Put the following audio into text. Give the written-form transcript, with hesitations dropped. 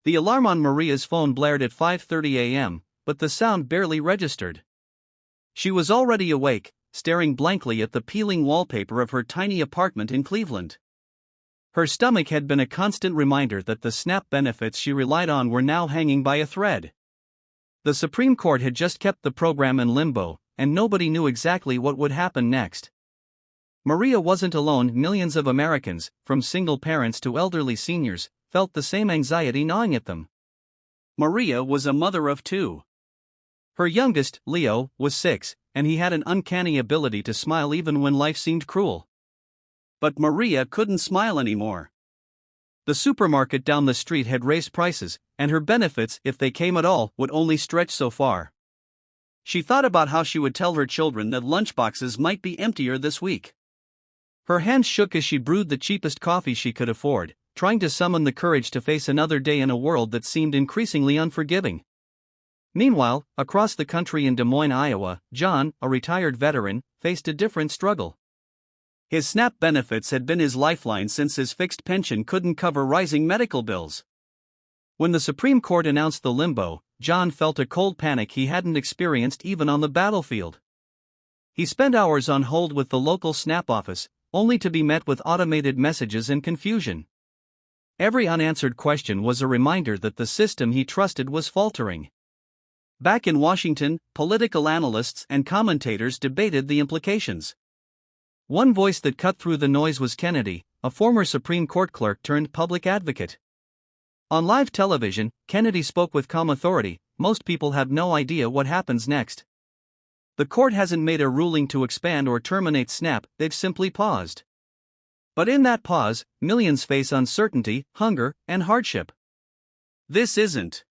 The alarm on Maria's phone blared at 5:30 a.m., but the sound barely registered. She was already awake, staring blankly at the peeling wallpaper of her tiny apartment in Cleveland. Her stomach had been a constant reminder that the SNAP benefits she relied on were now hanging by a thread. The Supreme Court had just kept the program in limbo, and nobody knew exactly what would happen next. Maria wasn't alone. Millions of Americans, from single parents to elderly seniors, felt the same anxiety gnawing at them. Maria was a mother of two. Her youngest, Leo, was 6, and he had an uncanny ability to smile even when life seemed cruel. But Maria couldn't smile anymore. The supermarket down the street had raised prices, and her benefits, if they came at all, would only stretch so far. She thought about how she would tell her children that lunchboxes might be emptier this week. Her hands shook as she brewed the cheapest coffee she could afford, trying to summon the courage to face another day in a world that seemed increasingly unforgiving. Meanwhile, across the country in Des Moines, Iowa, John, a retired veteran, faced a different struggle. His SNAP benefits had been his lifeline since his fixed pension couldn't cover rising medical bills. When the Supreme Court announced the limbo, John felt a cold panic he hadn't experienced even on the battlefield. He spent hours on hold with the local SNAP office, only to be met with automated messages and confusion. Every unanswered question was a reminder that the system he trusted was faltering. Back in Washington, political analysts and commentators debated the implications. One voice that cut through the noise was Kennedy, a former Supreme Court clerk turned public advocate. On live television, Kennedy spoke with calm authority. Most people have no idea what happens next. The court hasn't made a ruling to expand or terminate SNAP, they've simply paused. But in that pause, millions face uncertainty, hunger, and hardship. This isn't